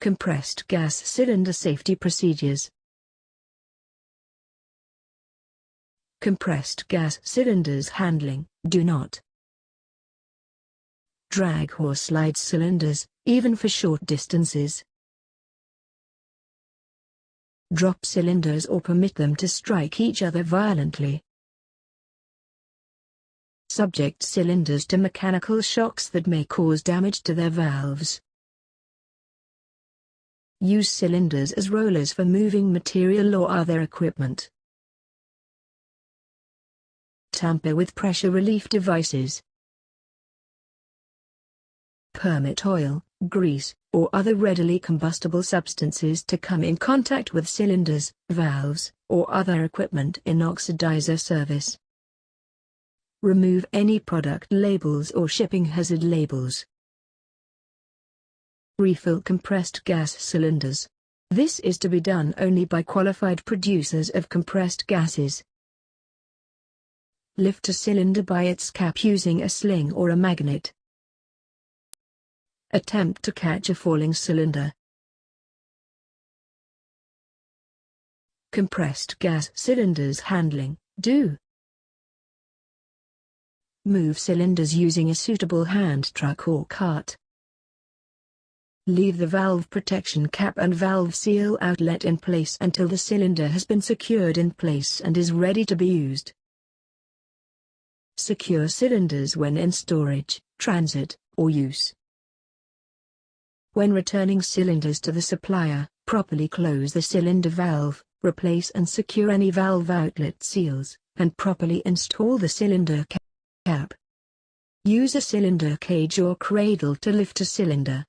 Compressed gas cylinder safety procedures. Compressed gas cylinders handling. Do not drag or slide cylinders, even for short distances. Drop cylinders or permit them to strike each other violently. Subject cylinders to mechanical shocks that may cause damage to their valves. Use cylinders as rollers for moving material or other equipment. Tamper with pressure relief devices. Permit oil, grease, or other readily combustible substances to come in contact with cylinders, valves, or other equipment in oxidizer service. Remove any product labels or shipping hazard labels. Refill compressed gas cylinders. This is to be done only by qualified producers of compressed gases. Lift a cylinder by its cap using a sling or a magnet. Attempt to catch a falling cylinder. Compressed gas cylinders handling. Do move cylinders using a suitable hand truck or cart. Leave the valve protection cap and valve seal outlet in place until the cylinder has been secured in place and is ready to be used. Secure cylinders when in storage, transit, or use. When returning cylinders to the supplier, properly close the cylinder valve, replace and secure any valve outlet seals, and properly install the cylinder cap. Use a cylinder cage or cradle to lift a cylinder.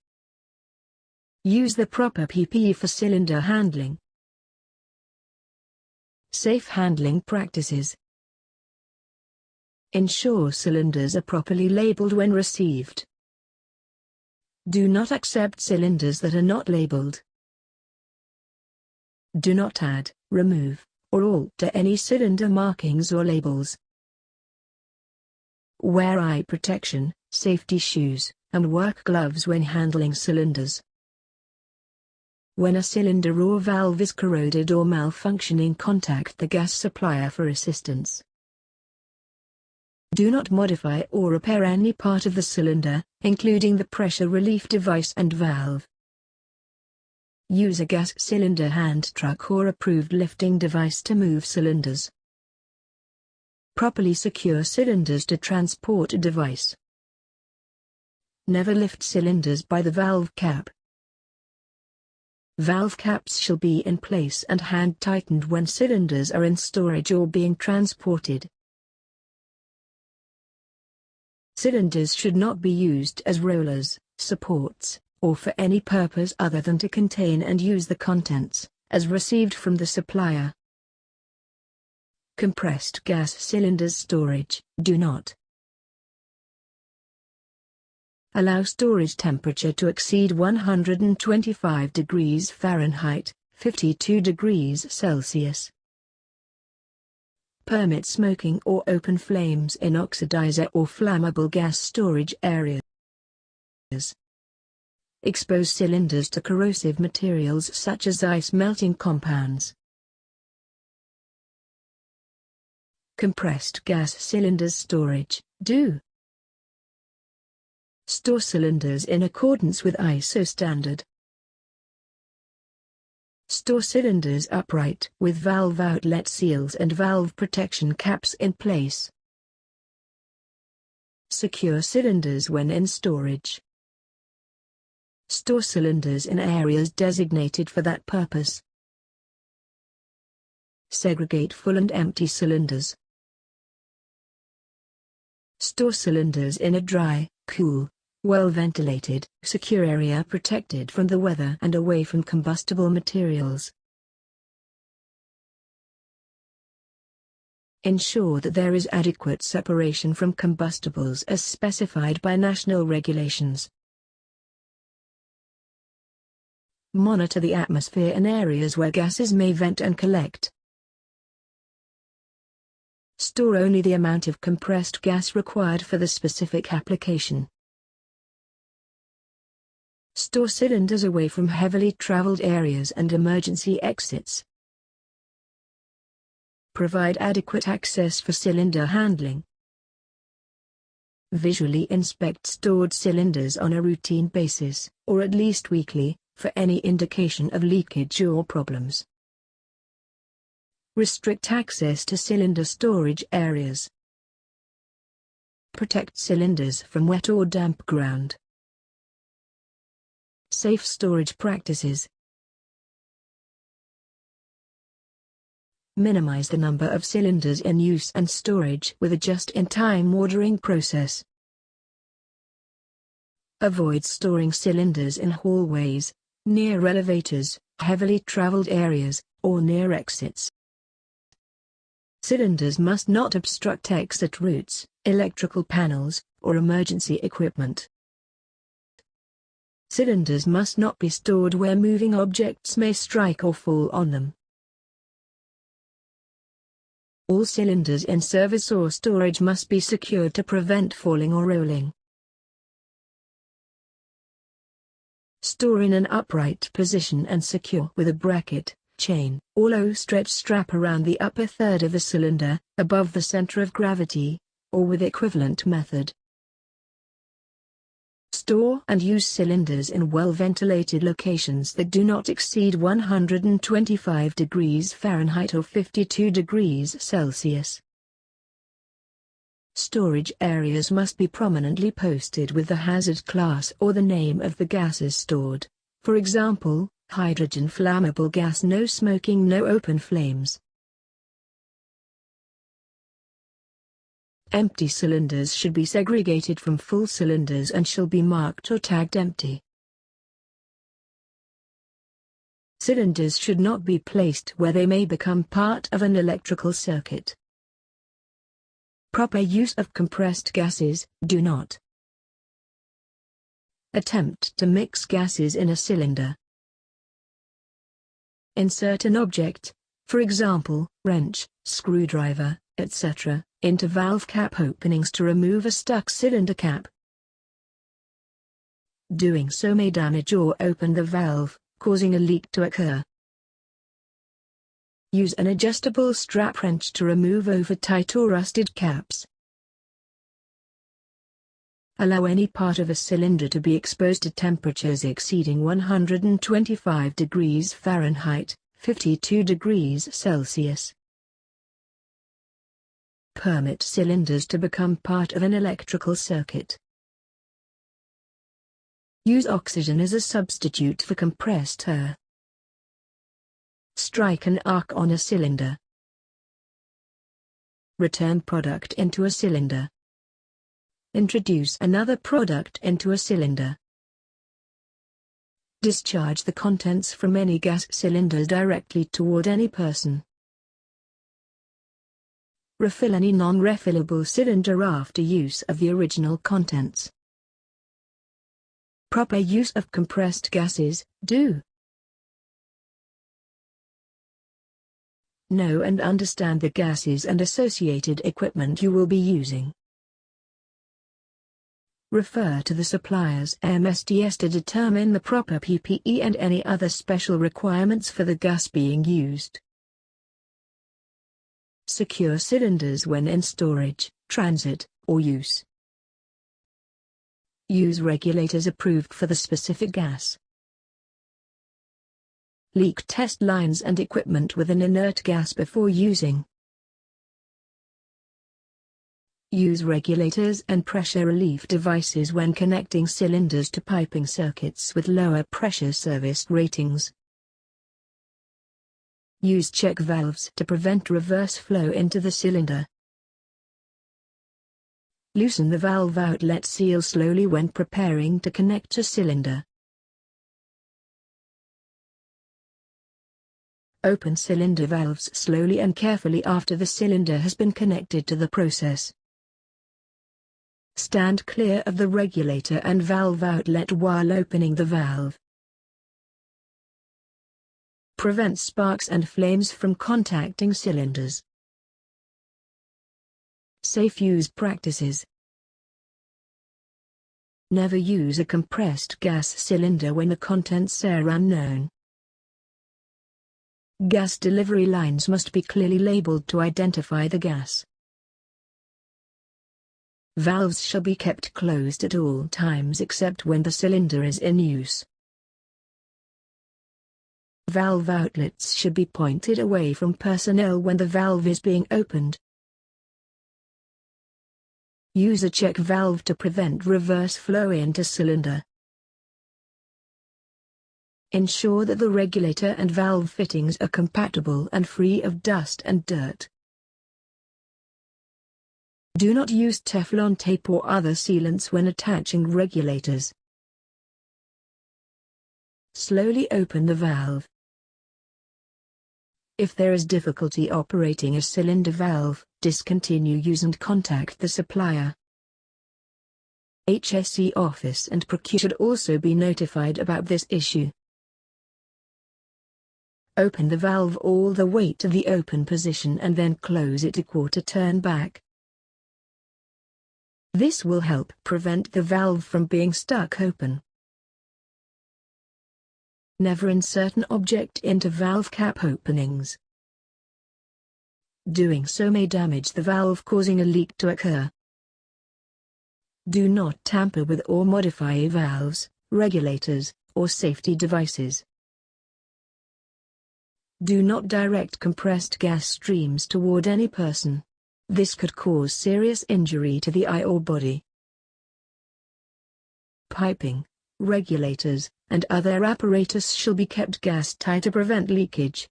Use the proper PPE for cylinder handling. Safe handling practices. Ensure cylinders are properly labeled when received. Do not accept cylinders that are not labeled. Do not add, remove, or alter any cylinder markings or labels. Wear eye protection, safety shoes, and work gloves when handling cylinders. When a cylinder or valve is corroded or malfunctioning, contact the gas supplier for assistance. Do not modify or repair any part of the cylinder, including the pressure relief device and valve. Use a gas cylinder hand truck or approved lifting device to move cylinders. Properly secure cylinders to transport a device. Never lift cylinders by the valve cap. Valve caps shall be in place and hand tightened when cylinders are in storage or being transported. Cylinders should not be used as rollers, supports, or for any purpose other than to contain and use the contents, as received from the supplier. Compressed gas cylinders storage. Do not allow storage temperature to exceed 125 degrees Fahrenheit, 52 degrees Celsius. Permit smoking or open flames in oxidizer or flammable gas storage areas. Expose cylinders to corrosive materials such as ice melting compounds. Compressed gas cylinders storage. Do store cylinders in accordance with ISO standard. Store cylinders upright with valve outlet seals and valve protection caps in place. Secure cylinders when in storage. Store cylinders in areas designated for that purpose. Segregate full and empty cylinders. Store cylinders in a dry, cool, well-ventilated, secure area protected from the weather and away from combustible materials. Ensure that there is adequate separation from combustibles as specified by national regulations. Monitor the atmosphere in areas where gases may vent and collect. Store only the amount of compressed gas required for the specific application. Store cylinders away from heavily traveled areas and emergency exits. Provide adequate access for cylinder handling. Visually inspect stored cylinders on a routine basis, or at least weekly, for any indication of leakage or problems. Restrict access to cylinder storage areas. Protect cylinders from wet or damp ground. Safe storage practices. Minimize the number of cylinders in use and storage with a just-in-time ordering process. Avoid storing cylinders in hallways, near elevators, heavily traveled areas, or near exits. Cylinders must not obstruct exit routes, electrical panels, or emergency equipment. Cylinders must not be stored where moving objects may strike or fall on them. All cylinders in service or storage must be secured to prevent falling or rolling. Store in an upright position and secure with a bracket, chain, or low stretch strap around the upper third of the cylinder, above the center of gravity, or with equivalent method. Store and use cylinders in well-ventilated locations that do not exceed 125 degrees Fahrenheit or 52 degrees Celsius. Storage areas must be prominently posted with the hazard class or the name of the gases stored. For example, hydrogen flammable gas, no smoking, no open flames. Empty cylinders should be segregated from full cylinders and shall be marked or tagged empty. Cylinders should not be placed where they may become part of an electrical circuit. Proper use of compressed gases. Do not attempt to mix gases in a cylinder. Insert an object, for example, wrench, screwdriver, etc., into valve cap openings to remove a stuck cylinder cap. Doing so may damage or open the valve, causing a leak to occur. Use an adjustable strap wrench to remove over-tight or rusted caps. Allow any part of a cylinder to be exposed to temperatures exceeding 125 degrees Fahrenheit, 52 degrees Celsius. Permit cylinders to become part of an electrical circuit. Use oxygen as a substitute for compressed air. Strike an arc on a cylinder. Return product into a cylinder. Introduce another product into a cylinder. Discharge the contents from any gas cylinders directly toward any person. Refill any non-refillable cylinder after use of the original contents. Proper use of compressed gases. Do know and understand the gases and associated equipment you will be using. Refer to the supplier's MSDS to determine the proper PPE and any other special requirements for the gas being used. Secure cylinders when in storage, transit, or use. Use regulators approved for the specific gas. Leak test lines and equipment with an inert gas before using. Use regulators and pressure relief devices when connecting cylinders to piping circuits with lower pressure service ratings. Use check valves to prevent reverse flow into the cylinder. Loosen the valve outlet seal slowly when preparing to connect a cylinder. Open cylinder valves slowly and carefully after the cylinder has been connected to the process. Stand clear of the regulator and valve outlet while opening the valve. Prevent sparks and flames from contacting cylinders. Safe use practices. Never use a compressed gas cylinder when the contents are unknown. Gas delivery lines must be clearly labeled to identify the gas. Valves shall be kept closed at all times except when the cylinder is in use. Valve outlets should be pointed away from personnel when the valve is being opened. Use a check valve to prevent reverse flow into cylinder. Ensure that the regulator and valve fittings are compatible and free of dust and dirt. Do not use Teflon tape or other sealants when attaching regulators. Slowly open the valve. If there is difficulty operating a cylinder valve, discontinue use and contact the supplier. HSE office and procure should also be notified about this issue. Open the valve all the way to the open position and then close it a quarter turn back. This will help prevent the valve from being stuck open. Never insert an object into valve cap openings. Doing so may damage the valve, causing a leak to occur. Do not tamper with or modify valves, regulators, or safety devices. Do not direct compressed gas streams toward any person. This could cause serious injury to the eye or body. Piping, regulators, and other apparatus shall be kept gas-tight to prevent leakage.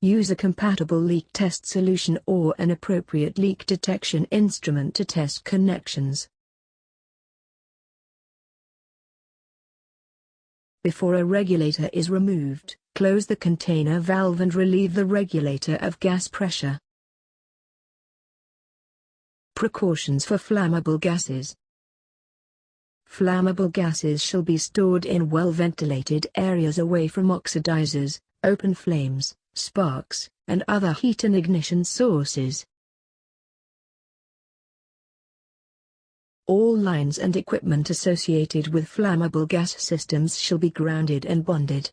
Use a compatible leak test solution or an appropriate leak detection instrument to test connections. Before a regulator is removed, close the container valve and relieve the regulator of gas pressure. Precautions for flammable gases. Flammable gases shall be stored in well-ventilated areas away from oxidizers, open flames, sparks, and other heat and ignition sources. All lines and equipment associated with flammable gas systems shall be grounded and bonded.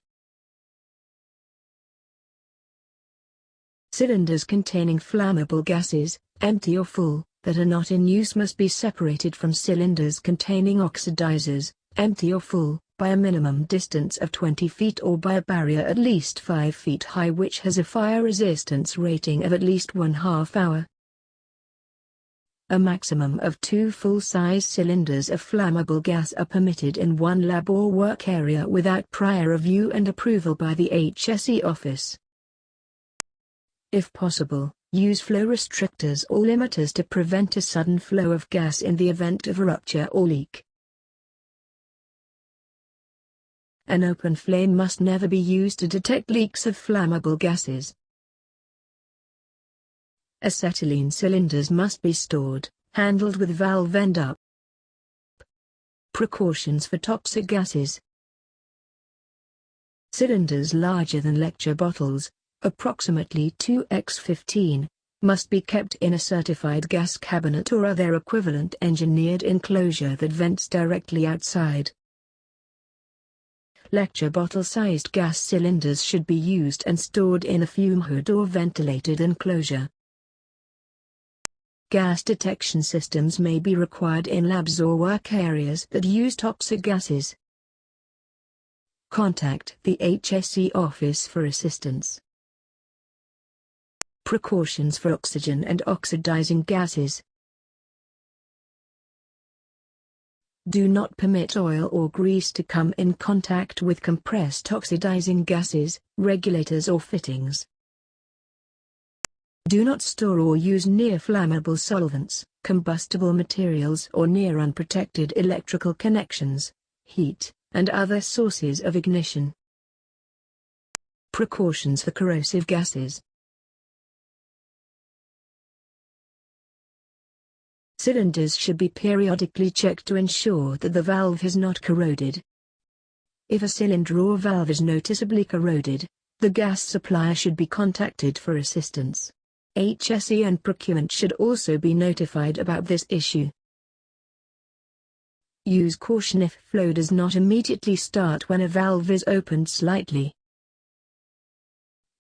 Cylinders containing flammable gases, empty or full, that are not in use must be separated from cylinders containing oxidizers, empty or full, by a minimum distance of 20 feet or by a barrier at least 5 feet high which has a fire resistance rating of at least 1/2 hour. A maximum of 2 full-size cylinders of flammable gas are permitted in one lab or work area without prior review and approval by the HSE office. If possible, use flow restrictors or limiters to prevent a sudden flow of gas in the event of a rupture or leak. An open flame must never be used to detect leaks of flammable gases. Acetylene cylinders must be stored, handled with valve end up. Precautions for toxic gases. Cylinders larger than lecture bottles, approximately 2x15, must be kept in a certified gas cabinet or other equivalent engineered enclosure that vents directly outside. Lecture bottle-sized gas cylinders should be used and stored in a fume hood or ventilated enclosure. Gas detection systems may be required in labs or work areas that use toxic gases. Contact the HSE office for assistance. Precautions for oxygen and oxidizing gases. Do not permit oil or grease to come in contact with compressed oxidizing gases, regulators or fittings. Do not store or use near flammable solvents, combustible materials or near unprotected electrical connections, heat, and other sources of ignition. Precautions for corrosive gases. Cylinders should be periodically checked to ensure that the valve has not corroded. If a cylinder or valve is noticeably corroded, the gas supplier should be contacted for assistance. HSE and procurement should also be notified about this issue. Use caution if flow does not immediately start when a valve is opened slightly.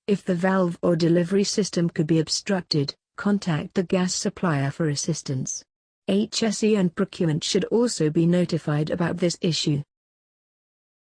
If the valve or delivery system could be obstructed, contact the gas supplier for assistance. HSE and procurement should also be notified about this issue.